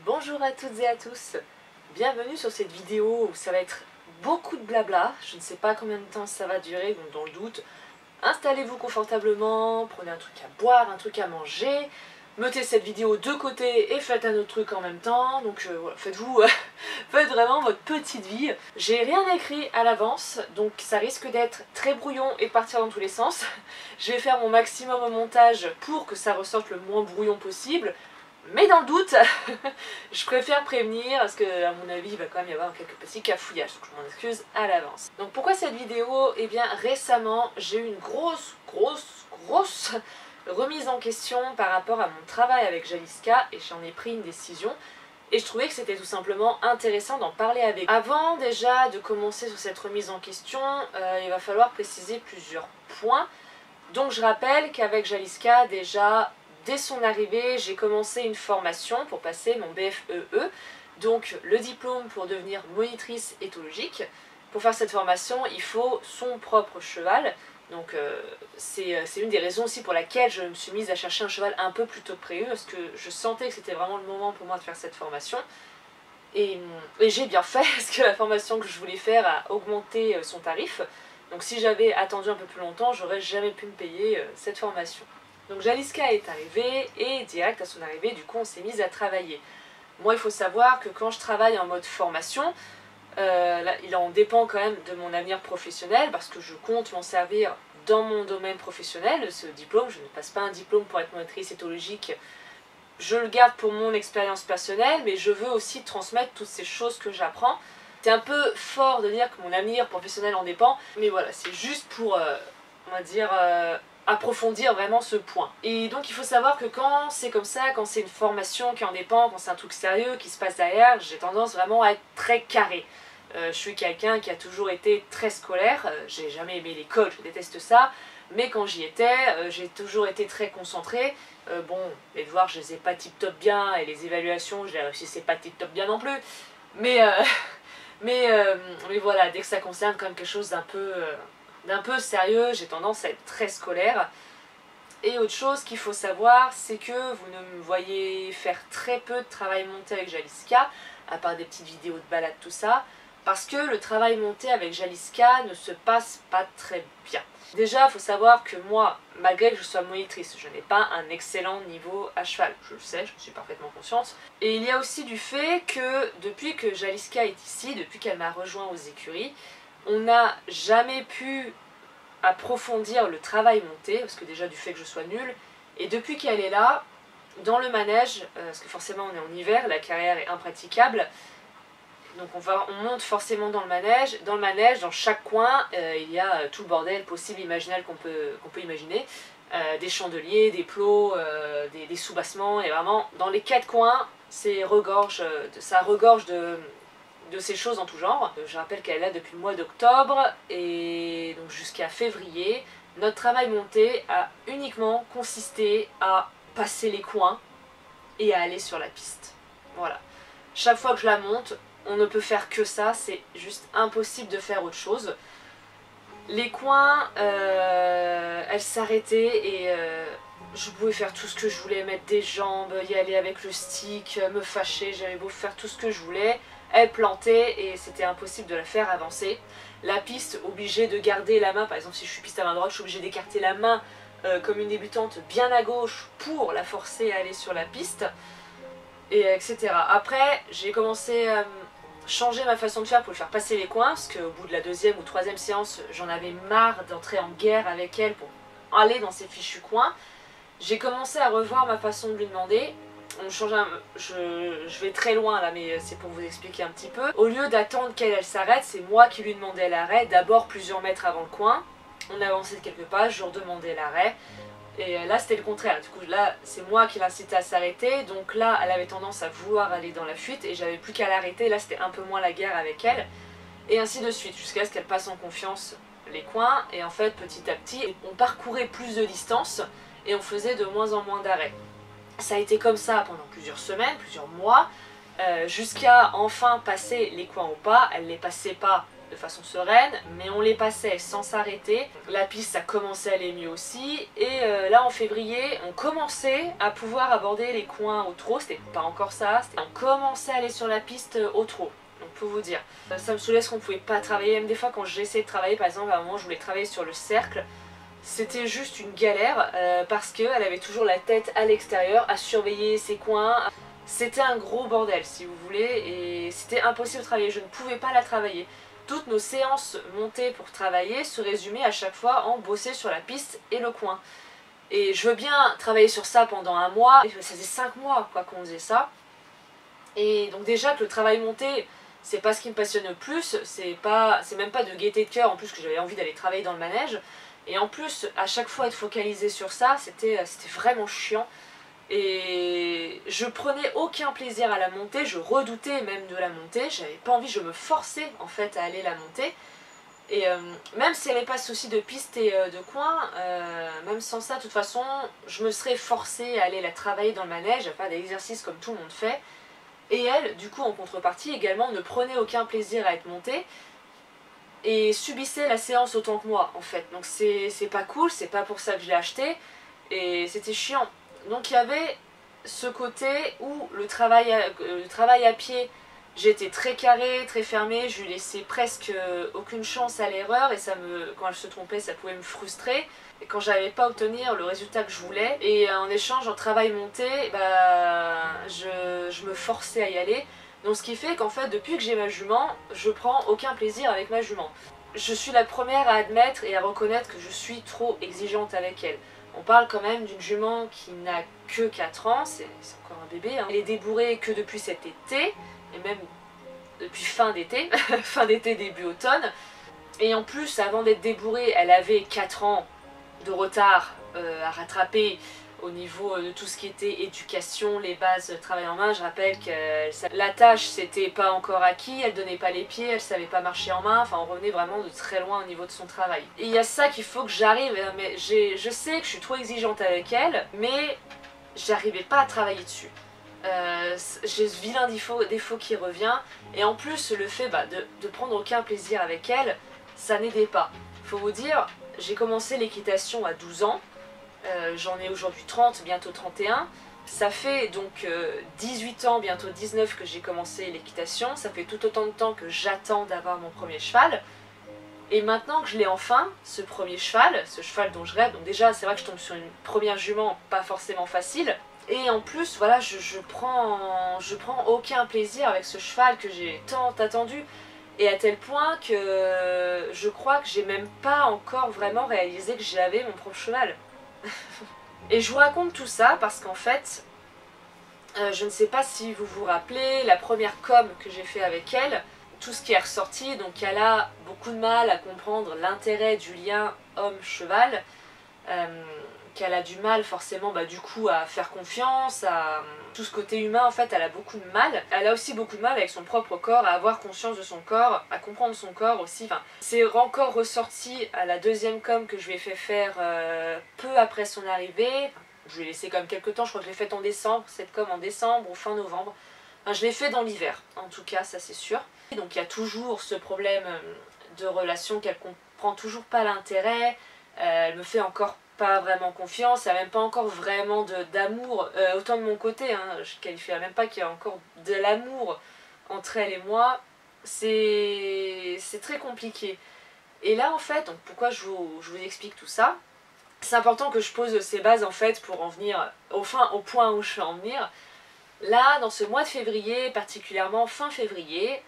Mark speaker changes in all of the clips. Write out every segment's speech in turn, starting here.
Speaker 1: Bonjour à toutes et à tous, bienvenue sur cette vidéo où ça va être beaucoup de blabla, je ne sais pas combien de temps ça va durer, donc dans le doute, installez-vous confortablement, prenez un truc à boire, un truc à manger, mettez cette vidéo de côté et faites un autre truc en même temps, donc voilà, faites vraiment votre petite vie. J'ai rien écrit à l'avance, donc ça risque d'être très brouillon et partir dans tous les sens. Je vais faire mon maximum au montage pour que ça ressorte le moins brouillon possible. Mais dans le doute, je préfère prévenir parce que à mon avis il va quand même y avoir quelques petits cafouillages, donc je m'en excuse à l'avance. Donc pourquoi cette vidéo? Eh bien récemment j'ai eu une grosse remise en question par rapport à mon travail avec Jaliska et j'en ai pris une décision. Et je trouvais que c'était tout simplement intéressant d'en parler avec vous. Avant déjà de commencer sur cette remise en question, il va falloir préciser plusieurs points. Donc je rappelle qu'avec Jaliska déjà, dès son arrivée, j'ai commencé une formation pour passer mon BFEE, donc le diplôme pour devenir monitrice éthologique. Pour faire cette formation, il faut son propre cheval, donc c'est une des raisons aussi pour laquelle je me suis mise à chercher un cheval un peu plus tôt que prévu, parce que je sentais que c'était vraiment le moment pour moi de faire cette formation. Et j'ai bien fait, parce que la formation que je voulais faire a augmenté son tarif. Donc si j'avais attendu un peu plus longtemps, j'aurais jamais pu me payer cette formation. Donc Jaliska est arrivée et direct à son arrivée, du coup on s'est mis à travailler. Moi il faut savoir que quand je travaille en mode formation, là, il en dépend quand même de mon avenir professionnel parce que je compte m'en servir dans mon domaine professionnel, ce diplôme. Je ne passe pas un diplôme pour être monitrice éthologique, je le garde pour mon expérience personnelle, mais je veux aussi transmettre toutes ces choses que j'apprends. C'est un peu fort de dire que mon avenir professionnel en dépend, mais voilà, c'est juste pour, on va dire, approfondir vraiment ce point. Et donc il faut savoir que quand c'est comme ça, quand c'est une formation qui en dépend, quand c'est un truc sérieux qui se passe derrière, j'ai tendance vraiment à être très carré. Je suis quelqu'un qui a toujours été très scolaire, j'ai jamais aimé l'école, je déteste ça, mais quand j'y étais, j'ai toujours été très concentrée. Bon, les devoirs je les ai pas tip top bien, et les évaluations je les réussissais pas tip top bien non plus, mais voilà, dès que ça concerne quand même quelque chose d'un peu sérieux, j'ai tendance à être très scolaire. Et autre chose qu'il faut savoir, c'est que vous ne me voyez faire très peu de travail monté avec Jaliska, à part des petites vidéos de balade, tout ça, parce que le travail monté avec Jaliska ne se passe pas très bien. Déjà, il faut savoir que moi, malgré que je sois monitrice, je n'ai pas un excellent niveau à cheval. Je le sais, je suis parfaitement consciente. Et il y a aussi du fait que depuis que Jaliska est ici, depuis qu'elle m'a rejoint aux écuries, on n'a jamais pu approfondir le travail monté, parce que déjà du fait que je sois nulle, et depuis qu'elle est là, dans le manège, parce que forcément on est en hiver, la carrière est impraticable, donc on monte forcément dans le manège, dans chaque coin, il y a tout le bordel possible, imaginable qu'on peut imaginer, des chandeliers, des plots, des sous-bassements, et vraiment dans les quatre coins, ça regorge de ces choses en tout genre. Je rappelle qu'elle est là depuis le mois d'octobre et donc jusqu'à février. Notre travail monté a uniquement consisté à passer les coins et à aller sur la piste. Voilà. Chaque fois que je la monte, on ne peut faire que ça, c'est juste impossible de faire autre chose. Les coins, elle s'arrêtait et je pouvais faire tout ce que je voulais, mettre des jambes, y aller avec le stick, me fâcher, j'avais beau faire tout ce que je voulais. Elle plantait et c'était impossible de la faire avancer. La piste, obligée de garder la main, par exemple si je suis piste à main droite, je suis obligée d'écarter la main comme une débutante bien à gauche pour la forcer à aller sur la piste, et etc. Après, j'ai commencé à changer ma façon de faire pour lui faire passer les coins, parce qu'au bout de la deuxième ou troisième séance, j'en avais marre d'entrer en guerre avec elle pour aller dans ces fichus coins. J'ai commencé à revoir ma façon de lui demander. Je vais très loin là, mais c'est pour vous expliquer un petit peu. Au lieu d'attendre qu'elle s'arrête, c'est moi qui lui demandais l'arrêt, d'abord plusieurs mètres avant le coin. On avançait de quelques pas, je redemandais l'arrêt. Et là c'était le contraire, du coup là c'est moi qui l'incitais à s'arrêter, donc là elle avait tendance à vouloir aller dans la fuite et j'avais plus qu'à l'arrêter, là c'était un peu moins la guerre avec elle. Et ainsi de suite, jusqu'à ce qu'elle passe en confiance les coins, et en fait petit à petit on parcourait plus de distance et on faisait de moins en moins d'arrêts. Ça a été comme ça pendant plusieurs semaines, plusieurs mois, jusqu'à enfin passer les coins au pas. Elle ne les passait pas de façon sereine, mais on les passait sans s'arrêter. La piste, ça commençait à aller mieux aussi, et là en février, on commençait à pouvoir aborder les coins au trot, c'était pas encore ça, on commençait à aller sur la piste au trot. Donc pour vous dire, ça me saoulait parce qu'on pouvait pas travailler, même des fois quand j'essayais de travailler, par exemple à un moment je voulais travailler sur le cercle, c'était juste une galère parce qu'elle avait toujours la tête à l'extérieur, à surveiller ses coins. C'était un gros bordel si vous voulez, et c'était impossible de travailler, je ne pouvais pas la travailler. Toutes nos séances montées pour travailler se résumaient à chaque fois en bosser sur la piste et le coin. Et je veux bien travailler sur ça pendant un mois, ça faisait 5 mois quoi qu'on faisait ça. Et donc déjà que le travail monté, c'est pas ce qui me passionne le plus, c'est même pas de gaieté de cœur en plus que j'avais envie d'aller travailler dans le manège. Et en plus, à chaque fois être focalisé sur ça, c'était vraiment chiant. Et je prenais aucun plaisir à la monter, je redoutais même de la monter, j'avais pas envie, je me forçais en fait à aller la monter. Et même s'il n'y avait pas ce souci de piste et de coin, même sans ça, de toute façon, je me serais forcée à aller la travailler dans le manège, à faire des exercices comme tout le monde fait. Et elle, du coup, en contrepartie, également, ne prenait aucun plaisir à être montée et subissait la séance autant que moi, en fait. Donc c'est pas cool, c'est pas pour ça que je l'ai acheté, et c'était chiant. Donc il y avait ce côté où le travail à pied, j'étais très carré, très fermé, je lui laissais presque aucune chance à l'erreur, et quand elle se trompait, ça pouvait me frustrer. Et quand j'arrivais pas à obtenir le résultat que je voulais, et en échange, en travail monté, je me forçais à y aller. Donc ce qui fait qu'en fait, depuis que j'ai ma jument, je prends aucun plaisir avec ma jument. Je suis la première à admettre et à reconnaître que je suis trop exigeante avec elle. On parle quand même d'une jument qui n'a que 4 ans, c'est encore un bébé. Hein. Elle est débourrée que depuis cet été, et même depuis fin d'été, fin d'été, début automne. Et en plus, avant d'être débourrée, elle avait 4 ans de retard à rattraper au niveau de tout ce qui était éducation, les bases de travail en main. Je rappelle que la tâche c'était pas encore acquis, elle donnait pas les pieds, elle savait pas marcher en main, enfin on revenait vraiment de très loin au niveau de son travail. Et il y a ça qu'il faut que j'arrive, mais je sais que je suis trop exigeante avec elle, mais j'arrivais pas à travailler dessus. J'ai ce vilain défaut qui revient, et en plus le fait de prendre aucun plaisir avec elle, ça n'aidait pas. Faut vous dire, j'ai commencé l'équitation à 12 ans, j'en ai aujourd'hui 30, bientôt 31. Ça fait donc 18 ans, bientôt 19 que j'ai commencé l'équitation. Ça fait tout autant de temps que j'attends d'avoir mon premier cheval. Et maintenant que je l'ai enfin, ce premier cheval, ce cheval dont je rêve, donc déjà c'est vrai que je tombe sur une première jument pas forcément facile. Et en plus, voilà, je prends aucun plaisir avec ce cheval que j'ai tant attendu. Et à tel point que je crois que j'ai même pas encore vraiment réalisé que j'avais mon propre cheval. Et je vous raconte tout ça parce qu'en fait, je ne sais pas si vous vous rappelez, la première com que j'ai fait avec elle, tout ce qui est ressorti, donc elle a beaucoup de mal à comprendre l'intérêt du lien homme-cheval, qu'elle a du mal forcément du coup à faire confiance, à tout ce côté humain en fait elle a beaucoup de mal. Elle a aussi beaucoup de mal avec son propre corps, à avoir conscience de son corps, à comprendre son corps aussi. Enfin, c'est encore ressorti à la deuxième com que je lui ai fait faire peu après son arrivée. Je lui ai laissé quand même quelques temps, je crois que je l'ai faite en décembre, cette com en décembre ou fin novembre. Enfin, je l'ai fait dans l'hiver, en tout cas ça c'est sûr. Et donc il y a toujours ce problème de relation qu'elle comprend toujours pas l'intérêt, elle me fait encore pas vraiment confiance, il n'y a même pas encore vraiment d'amour, autant de mon côté, hein, je qualifierais même pas qu'il y a encore de l'amour entre elle et moi, c'est très compliqué. Et là en fait, donc pourquoi je vous explique tout ça, c'est important que je pose ces bases en fait pour en venir au point où je veux en venir. Là, dans ce mois de février, particulièrement fin février,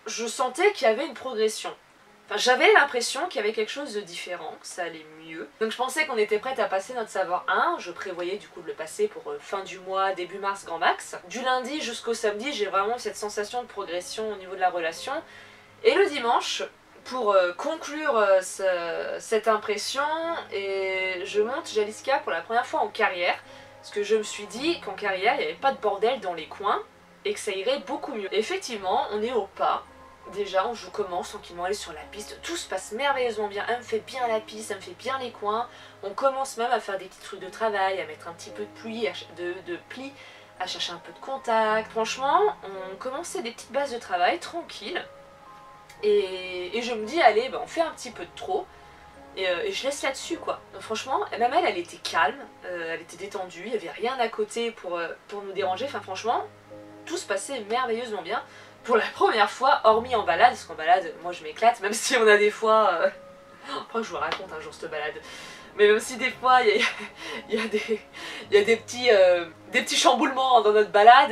Speaker 1: je sentais qu'il y avait une progression. Enfin, j'avais l'impression qu'il y avait quelque chose de différent, que ça allait mieux. Donc je pensais qu'on était prête à passer notre savoir 1, je prévoyais du coup de le passer pour fin du mois, début mars, grand max. Du lundi jusqu'au samedi, j'ai vraiment cette sensation de progression au niveau de la relation. Et le dimanche, pour conclure cette impression, et je monte Jaliska pour la première fois en carrière, parce que je me suis dit qu'en carrière, il n'y avait pas de bordel dans les coins, et que ça irait beaucoup mieux. Et effectivement, on est au pas. Déjà, je commence tranquillement à aller sur la piste, tout se passe merveilleusement bien, elle me fait bien la piste, elle me fait bien les coins, on commence même à faire des petits trucs de travail, à mettre un petit peu de plis, à chercher un peu de contact. Franchement, on commençait des petites bases de travail tranquilles, Et je me dis, allez, bah, on fait un petit peu de trop. Et je laisse là-dessus quoi. Donc, franchement, même elle était calme, elle était détendue, il n'y avait rien à côté pour nous déranger. Enfin franchement, tout se passait merveilleusement bien. Pour la première fois, hormis en balade, parce qu'en balade, moi je m'éclate, même si on a des fois... Après je vous raconte un jour cette balade. Mais même si des fois il y a des petits chamboulements dans notre balade,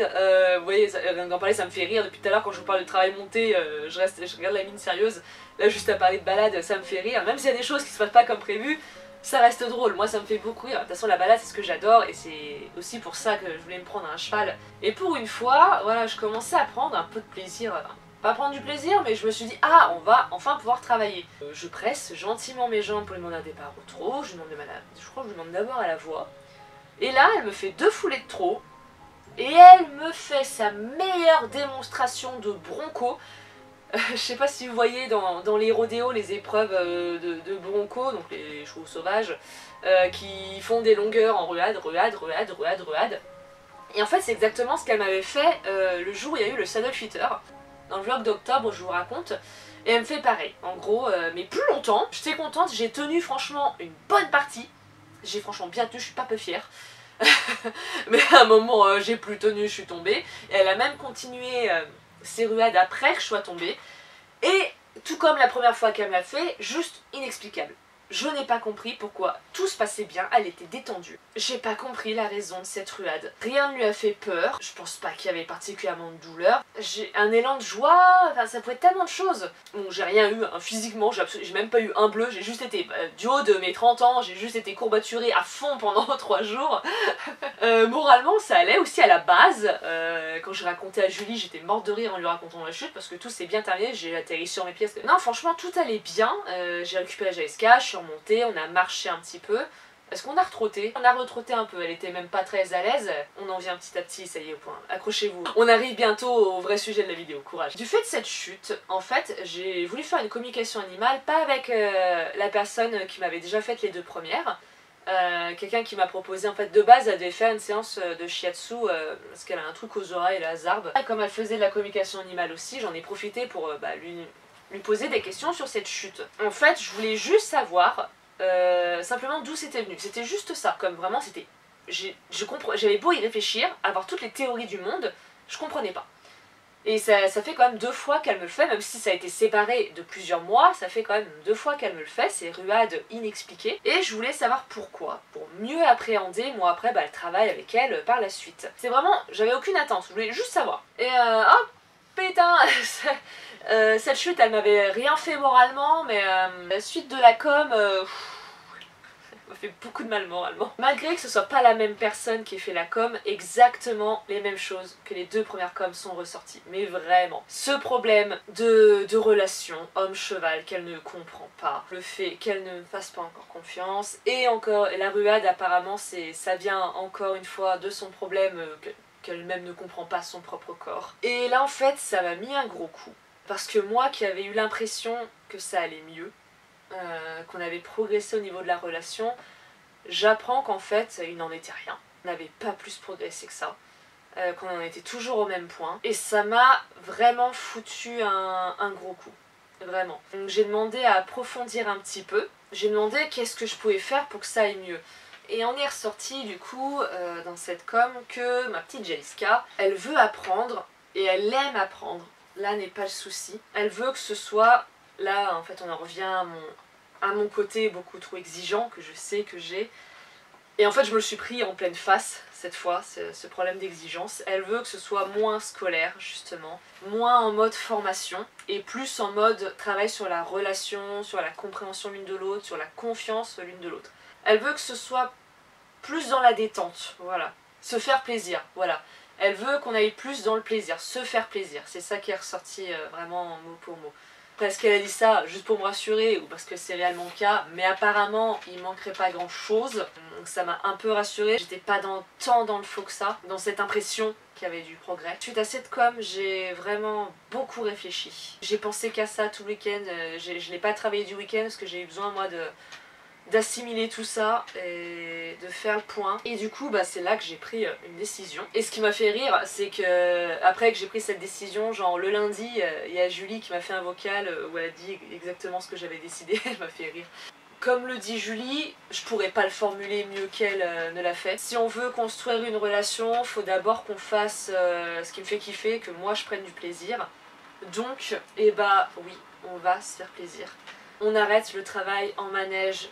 Speaker 1: vous voyez, rien d'en parler ça me fait rire. Depuis tout à l'heure quand je vous parle de travail monté, je regarde la mine sérieuse. Là juste à parler de balade ça me fait rire. Même s'il y a des choses qui se passent pas comme prévu, ça reste drôle. Moi ça me fait beaucoup rire. De toute façon la balade c'est ce que j'adore et c'est aussi pour ça que je voulais me prendre un cheval. Et pour une fois, voilà, je commençais à prendre un peu de plaisir. Pas prendre du plaisir, mais je me suis dit, ah, on va enfin pouvoir travailler. Je presse gentiment mes jambes pour lui demander un départ au trot, je crois que je lui demande d'abord à la voix. Et là, elle me fait 2 foulées de trot, et elle me fait sa meilleure démonstration de bronco. Je sais pas si vous voyez dans les rodéos, les épreuves de bronco, donc les chevaux sauvages, qui font des longueurs en ruade. Et en fait, c'est exactement ce qu'elle m'avait fait le jour où il y a eu le saddle fitter. Dans le vlog d'octobre, je vous raconte. Et elle me fait pareil. En gros, mais plus longtemps. J'étais contente, j'ai tenu franchement une bonne partie. J'ai franchement bien tenu, je suis pas peu fière. Mais à un moment, j'ai plus tenu, je suis tombée. Et elle a même continué ses ruades après que je sois tombée. Et tout comme la première fois qu'elle me l'a fait, juste inexplicable. Je n'ai pas compris pourquoi tout se passait bien, elle était détendue. J'ai pas compris la raison de cette ruade. Rien ne lui a fait peur, je pense pas qu'il y avait particulièrement de douleur. J'ai un élan de joie, enfin ça pouvait être tellement de choses. Bon, j'ai rien eu, hein, physiquement, j'ai même pas eu un bleu, j'ai juste été, du haut de mes 30 ans, j'ai juste été courbaturée à fond pendant 3 jours. Moralement, ça allait aussi à la base. Quand je racontais à Julie, j'étais morte de rire en lui racontant la chute parce que tout s'est bien terminé, j'ai atterri sur mes pieds. Non, franchement, tout allait bien. J'ai récupéré la JSK, je suis remontée, on a marché un petit peu. Est-ce qu'on a retrotté? On a retrotté un peu, elle était même pas très à l'aise. On en vient petit à petit, ça y est, au point. Accrochez-vous. On arrive bientôt au vrai sujet de la vidéo, courage. Du fait de cette chute, en fait, j'ai voulu faire une communication animale, pas avec la personne qui m'avait déjà fait les 2 premières. Quelqu'un qui m'a proposé, en fait, de base, elle devait faire une séance de shiatsu parce qu'elle a un truc aux oreilles, la zarbe. Et comme elle faisait de la communication animale aussi, j'en ai profité pour lui poser des questions sur cette chute. En fait, je voulais juste savoir simplement d'où c'était venu. C'était juste ça. Comme vraiment, c'était... J'avais beau y réfléchir, avoir toutes les théories du monde, je comprenais pas. Et ça fait quand même 2 fois qu'elle me le fait, même si ça a été séparé de plusieurs mois, ça fait quand même 2 fois qu'elle me le fait, c'est ruade inexpliquée. Et je voulais savoir pourquoi, pour mieux appréhender, moi après, le travail avec elle par la suite. C'est vraiment, j'avais aucune attente, je voulais juste savoir. Et oh putain, cette chute, elle m'avait rien fait moralement, mais la suite de la com... m'a fait beaucoup de mal moralement. Malgré que ce soit pas la même personne qui ait fait la com, exactement les mêmes choses que les 2 premières coms sont ressorties. Mais vraiment. Ce problème de relation homme-cheval qu'elle ne comprend pas, le fait qu'elle ne me fasse pas encore confiance, et encore, la ruade apparemment ça vient encore une fois de son problème qu'elle-même ne comprend pas son propre corps. Et là en fait ça m'a mis un gros coup. Parce que moi qui avais eu l'impression que ça allait mieux, qu'on avait progressé au niveau de la relation, j'apprends qu'en fait il n'en était rien. On n'avait pas plus progressé que ça, qu'on en était toujours au même point. Et ça m'a vraiment foutu un gros coup. Vraiment. Donc j'ai demandé à approfondir un petit peu. J'ai demandé qu'est-ce que je pouvais faire pour que ça aille mieux. Et on est ressorti du coup dans cette com que ma petite Jeliska, elle veut apprendre et elle aime apprendre. Là n'est pas le souci. Elle veut que ce soit... Là, en fait, on en revient à mon côté beaucoup trop exigeant, que je sais que j'ai. Et en fait, je me le suis pris en pleine face, cette fois, ce problème d'exigence. Elle veut que ce soit moins scolaire, justement, moins en mode formation, et plus en mode travail sur la relation, sur la compréhension l'une de l'autre, sur la confiance l'une de l'autre. Elle veut que ce soit plus dans la détente, voilà. Se faire plaisir, voilà. Elle veut qu'on aille plus dans le plaisir, se faire plaisir. C'est ça qui est ressorti vraiment mot pour mot. Est-ce qu'elle a dit ça juste pour me rassurer ou parce que c'est réellement le cas, mais apparemment il manquerait pas grand chose, donc ça m'a un peu rassurée. J'étais pas tant dans le faux que ça, dans cette impression qu'il y avait du progrès. Suite à cette com, j'ai vraiment beaucoup réfléchi. J'ai pensé qu'à ça tout le week-end, je n'ai pas travaillé du week-end parce que j'ai eu besoin moi d'assimiler tout ça et de faire le point. Et du coup, bah, c'est là que j'ai pris une décision. Et ce qui m'a fait rire, c'est que après que j'ai pris cette décision, genre le lundi, il y a Julie qui m'a fait un vocal où elle a dit exactement ce que j'avais décidé. Elle m'a fait rire. Comme le dit Julie, je pourrais pas le formuler mieux qu'elle ne l'a fait. Si on veut construire une relation, faut d'abord qu'on fasse ce qui me fait kiffer, que moi je prenne du plaisir. Donc, eh bah oui, on va se faire plaisir. On arrête le travail en manège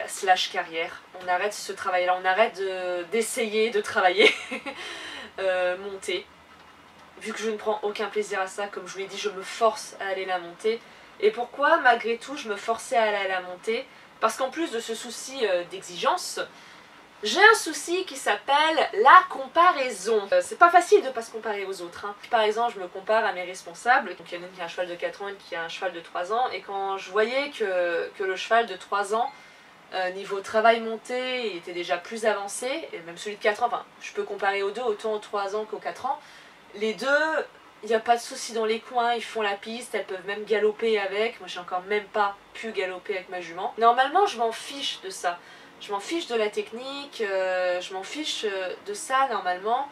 Speaker 1: slash carrière. On arrête ce travail-là, on arrête d'essayer de travailler, monter. Vu que je ne prends aucun plaisir à ça, comme je vous l'ai dit, je me force à aller la monter. Et pourquoi, malgré tout, je me forçais à aller la monter? Parce qu'en plus de ce souci d'exigence, j'ai un souci qui s'appelle la comparaison. C'est pas facile de pas se comparer aux autres. Hein. Par exemple, je me compare à mes responsables. Donc il y en a une qui a un cheval de 4 ans et une qui a un cheval de 3 ans. Et quand je voyais que le cheval de 3 ans, niveau travail monté, il était déjà plus avancé. Et même celui de 4 ans, enfin, je peux comparer aux deux, autant aux 3 ans qu'aux 4 ans. Les deux, il n'y a pas de souci dans les coins, ils font la piste, elles peuvent même galoper avec. Moi, j'ai encore même pas pu galoper avec ma jument. Normalement, je m'en fiche de ça. Je m'en fiche de la technique, je m'en fiche de ça normalement.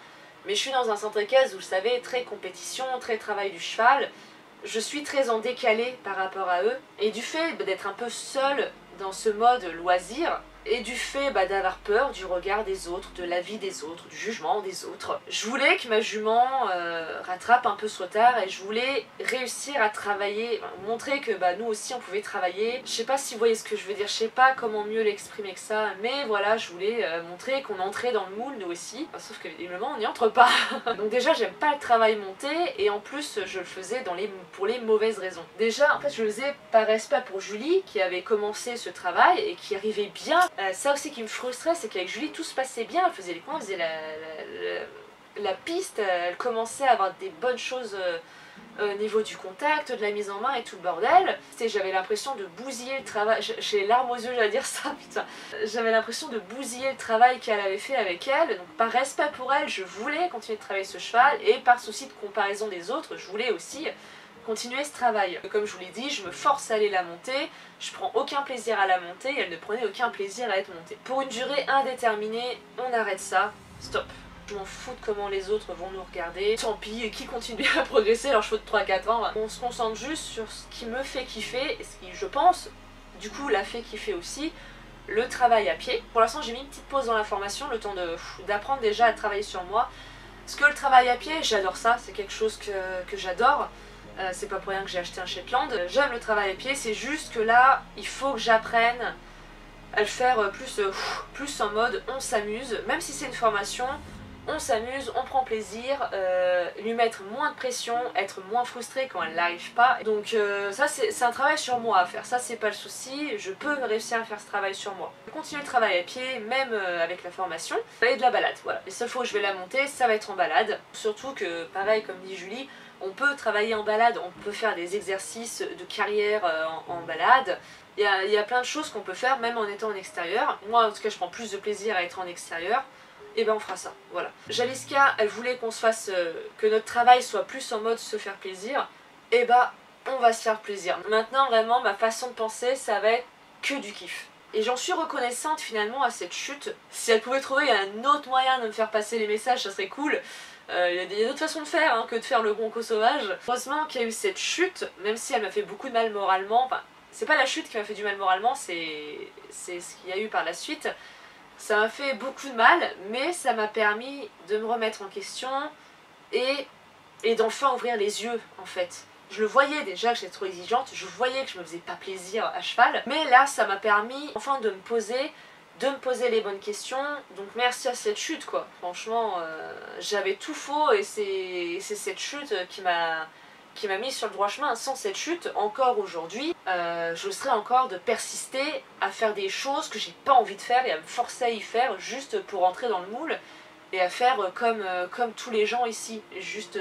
Speaker 1: Mais je suis dans un centre équestre, vous le savez, très compétition, très travail du cheval. Je suis très en décalé par rapport à eux. Et du fait d'être un peu seule dans ce mode loisir, et du fait d'avoir peur du regard des autres, de l'avis des autres, du jugement des autres. Je voulais que ma jument rattrape un peu ce retard et je voulais réussir à travailler, montrer que nous aussi on pouvait travailler. Je sais pas si vous voyez ce que je veux dire, je sais pas comment mieux l'exprimer que ça, mais voilà, je voulais montrer qu'on entrait dans le moule nous aussi, sauf que évidemment on n'y entre pas. Donc déjà j'aime pas le travail monté et en plus je le faisais pour les mauvaises raisons. Déjà en fait je le faisais par respect pour Julie qui avait commencé ce travail et qui arrivait bien. Ça aussi qui me frustrait, c'est qu'avec Julie tout se passait bien, elle faisait les coins, elle faisait la piste, elle commençait à avoir des bonnes choses au niveau du contact, de la mise en main et tout le bordel. J'avais l'impression de bousiller le travail, j'ai les larmes aux yeux à dire ça, putain. J'avais l'impression de bousiller le travail qu'elle avait fait avec elle, donc par respect pour elle, je voulais continuer de travailler ce cheval et par souci de comparaison des autres, je voulais aussi continuer ce travail. Comme je vous l'ai dit, je me force à aller la monter, je prends aucun plaisir à la monter et elle ne prenait aucun plaisir à être montée. Pour une durée indéterminée, on arrête ça, stop. Je m'en fous de comment les autres vont nous regarder, tant pis, qui continue à progresser, leurs chevaux de 3-4 ans. On se concentre juste sur ce qui me fait kiffer et ce qui, je pense, du coup la fait kiffer aussi, le travail à pied. Pour l'instant j'ai mis une petite pause dans la formation, le temps d'apprendre déjà à travailler sur moi. Parce que le travail à pied, j'adore ça, c'est quelque chose que j'adore. C'est pas pour rien que j'ai acheté un Shetland. J'aime le travail à pied, c'est juste que là, il faut que j'apprenne à le faire plus en mode on s'amuse. Même si c'est une formation, on s'amuse, on prend plaisir, lui mettre moins de pression, être moins frustré quand elle n'arrive pas. Donc ça c'est un travail sur moi à faire, ça c'est pas le souci, je peux réussir à faire ce travail sur moi. Continuer le travail à pied, même avec la formation, et de la balade, voilà. Les seules fois où je vais la monter, ça va être en balade. Surtout que, pareil comme dit Julie, on peut travailler en balade, on peut faire des exercices de carrière en balade. Il y a plein de choses qu'on peut faire même en étant en extérieur. Moi en tout cas je prends plus de plaisir à être en extérieur. Et ben on fera ça, voilà. Jaliska, elle voulait qu'on se fasse, que notre travail soit plus en mode se faire plaisir. Et bah on va se faire plaisir. Maintenant vraiment ma façon de penser ça va être que du kiff. Et j'en suis reconnaissante finalement à cette chute. Si elle pouvait trouver un autre moyen de me faire passer les messages, ça serait cool. Il y a d'autres façons de faire hein, que de faire le bronco sauvage. Heureusement qu'il y a eu cette chute, même si elle m'a fait beaucoup de mal moralement. Enfin, c'est pas la chute qui m'a fait du mal moralement, c'est ce qu'il y a eu par la suite. Ça m'a fait beaucoup de mal, mais ça m'a permis de me remettre en question et d'enfin ouvrir les yeux en fait. Je le voyais déjà que j'étais trop exigeante, je voyais que je me faisais pas plaisir à cheval, mais là ça m'a permis enfin de me poser les bonnes questions, donc merci à cette chute quoi. Franchement, j'avais tout faux et c'est cette chute qui m'a mis sur le droit chemin. Sans cette chute, encore aujourd'hui, je serais encore de persister à faire des choses que j'ai pas envie de faire et à me forcer à y faire juste pour rentrer dans le moule et à faire comme tous les gens ici, juste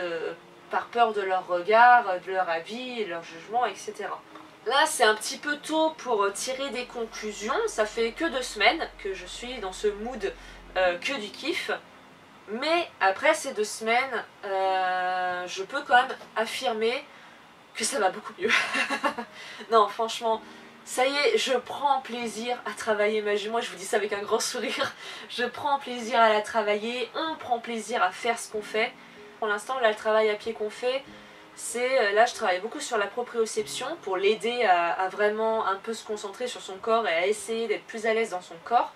Speaker 1: par peur de leur regard, de leur avis, de leur jugement, etc. Là c'est un petit peu tôt pour tirer des conclusions, ça fait que 2 semaines que je suis dans ce mood que du kiff. Mais après ces 2 semaines, je peux quand même affirmer que ça va beaucoup mieux. Non franchement, Ça y est, je prends plaisir à travailler ma jument, je vous dis ça avec un grand sourire. Je prends plaisir à la travailler, on prend plaisir à faire ce qu'on fait. Pour l'instant, là, le travail à pied qu'on fait, c'est, là je travaille beaucoup sur la proprioception pour l'aider à vraiment un peu se concentrer sur son corps et à essayer d'être plus à l'aise dans son corps.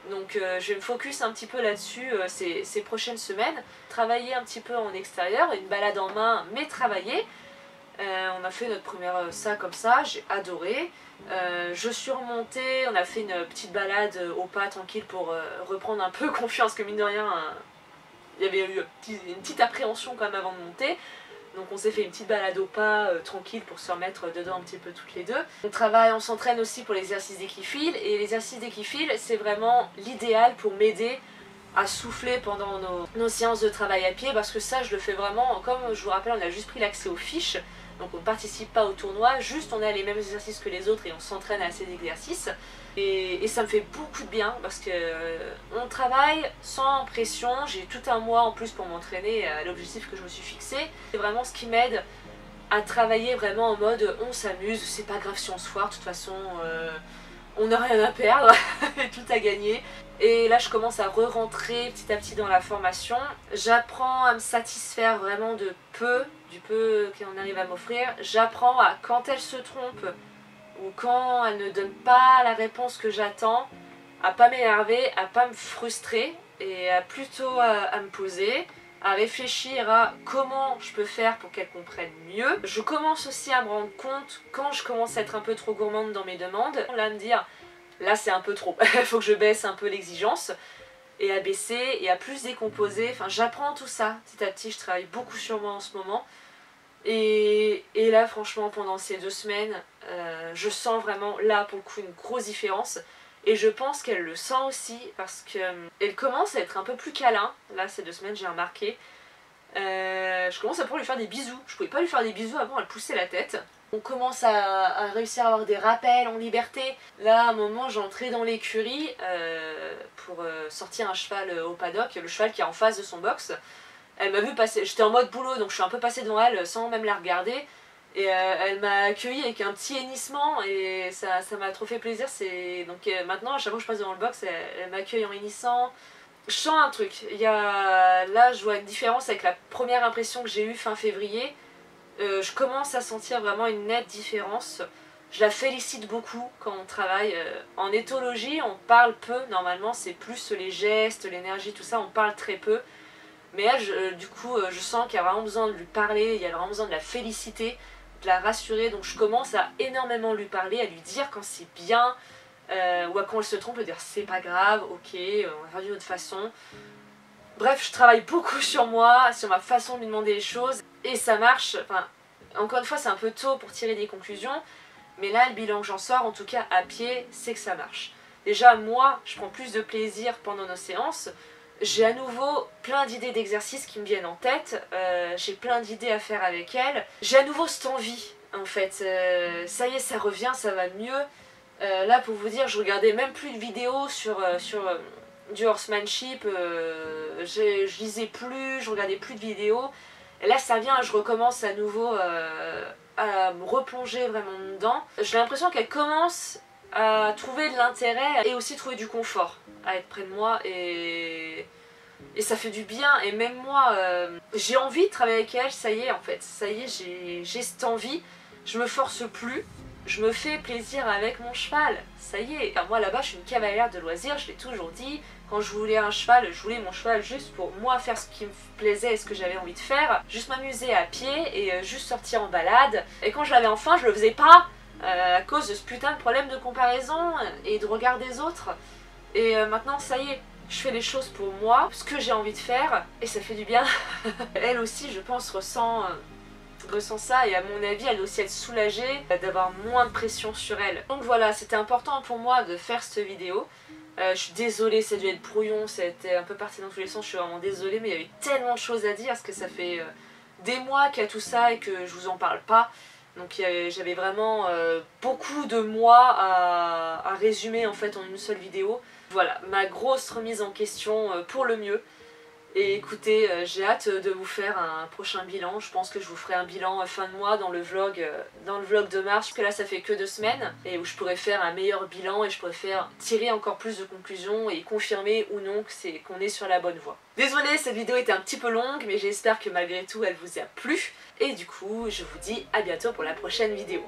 Speaker 1: Donc je vais me focus un petit peu là-dessus ces prochaines semaines. Travailler un petit peu en extérieur, une balade en main, mais travailler. On a fait notre première ça comme ça, j'ai adoré. Je suis remontée, on a fait une petite balade au pas tranquille pour reprendre un peu confiance, que mine de rien, il y avait eu une petite appréhension quand même avant de monter. Donc on s'est fait une petite balade au pas tranquille pour se remettre dedans un petit peu toutes les deux. On s'entraîne aussi pour l'exercice d'équifile, et l'exercice d'équifile c'est vraiment l'idéal pour m'aider à souffler pendant nos séances de travail à pied, parce que ça je le fais vraiment, comme je vous rappelle on a juste pris l'accès aux fiches, donc on ne participe pas au tournoi, juste on a les mêmes exercices que les autres et on s'entraîne à ces exercices. Et ça me fait beaucoup de bien parce que on travaille sans pression, j'ai tout un mois en plus pour m'entraîner à l'objectif que je me suis fixé. C'est vraiment ce qui m'aide à travailler vraiment en mode on s'amuse, c'est pas grave si on se foire, de toute façon on n'a rien à perdre et tout à gagner. Et là je commence à re-rentrer petit à petit dans la formation. J'apprends à me satisfaire vraiment du peu qu'on arrive à m'offrir. J'apprends à, quand elle se trompe ou quand elle ne donne pas la réponse que j'attends, à pas m'énerver, à pas me frustrer et à plutôt à me poser, à réfléchir à comment je peux faire pour qu'elle comprenne mieux. Je commence aussi à me rendre compte quand je commence à être un peu trop gourmande dans mes demandes, là à me dire là c'est un peu trop, il faut que je baisse un peu l'exigence, et à baisser et à plus décomposer. Enfin j'apprends tout ça petit à petit, je travaille beaucoup sur moi en ce moment. Et là franchement pendant ces 2 semaines je sens vraiment là pour le coup une grosse différence, et je pense qu'elle le sent aussi parce qu'elle commence à être un peu plus câlin. Là ces 2 semaines j'ai remarqué, je commence à pouvoir lui faire des bisous. Je pouvais pas lui faire des bisous avant, elle poussait la tête. On commence à réussir à avoir des rappels en liberté. Là à un moment j'entrais dans l'écurie pour sortir un cheval au paddock, le cheval qui est en face de son box. Elle m'a vu passer, j'étais en mode boulot donc je suis un peu passée devant elle sans même la regarder. Et elle m'a accueilli avec un petit hennissement et ça m'a trop fait plaisir. Donc maintenant à chaque fois que je passe devant le box, elle m'accueille en hennissant. Je sens un truc, là je vois une différence avec la première impression que j'ai eue fin février. Je commence à sentir vraiment une nette différence. Je la félicite beaucoup quand on travaille. En éthologie on parle peu, normalement c'est plus les gestes, l'énergie, tout ça, on parle très peu. Mais là, du coup, je sens qu'il y a vraiment besoin de lui parler, il y a vraiment besoin de la féliciter, de la rassurer. Donc je commence à énormément lui parler, à lui dire quand c'est bien, ou quand elle se trompe, lui dire c'est pas grave, ok, on va faire d'une autre façon. Bref, je travaille beaucoup sur moi, sur ma façon de lui demander les choses, et ça marche. Enfin, encore une fois, c'est un peu tôt pour tirer des conclusions, mais là, le bilan que j'en sors, en tout cas à pied, c'est que ça marche. Déjà, moi, je prends plus de plaisir pendant nos séances. J'ai à nouveau plein d'idées d'exercices qui me viennent en tête, j'ai plein d'idées à faire avec elle. J'ai à nouveau cette envie en fait, ça y est ça revient, ça va mieux. Là pour vous dire, je regardais même plus de vidéos sur du horsemanship, je lisais plus, je regardais plus de vidéos. Et là ça vient, je recommence à nouveau à me replonger vraiment dedans. J'ai l'impression qu'elle commence à trouver de l'intérêt et aussi trouver du confort à être près de moi, et ça fait du bien. Et même moi j'ai envie de travailler avec elle, ça y est en fait, ça y est, j'ai cette envie, je me force plus, je me fais plaisir avec mon cheval, ça y est. Enfin, moi là-bas je suis une cavalière de loisirs, je l'ai toujours dit, quand je voulais un cheval, je voulais mon cheval juste pour moi faire ce qui me plaisait et ce que j'avais envie de faire, juste m'amuser à pied et juste sortir en balade. Et quand je l'avais enfin, je le faisais pas à cause de ce putain de problème de comparaison et de regard des autres. Et maintenant ça y est, je fais les choses pour moi, ce que j'ai envie de faire, et ça fait du bien. Elle aussi je pense ressent ça, et à mon avis elle doit aussi être soulagée d'avoir moins de pression sur elle. Donc voilà, c'était important pour moi de faire cette vidéo. Je suis désolée, ça a dû être brouillon, ça a été un peu parti dans tous les sens, je suis vraiment désolée, mais il y avait tellement de choses à dire parce que ça fait des mois qu'il y a tout ça et que je vous en parle pas. Donc j'avais vraiment beaucoup de mois à résumer en fait en une seule vidéo. Voilà, ma grosse remise en question pour le mieux. Et écoutez, j'ai hâte de vous faire un prochain bilan. Je pense que je vous ferai un bilan fin de mois dans le vlog de mars, parce que là ça fait que 2 semaines, et où je pourrais faire un meilleur bilan et je pourrais tirer encore plus de conclusions et confirmer ou non qu'on est sur la bonne voie. Désolée, cette vidéo était un petit peu longue, mais j'espère que malgré tout elle vous a plu. Et du coup, je vous dis à bientôt pour la prochaine vidéo.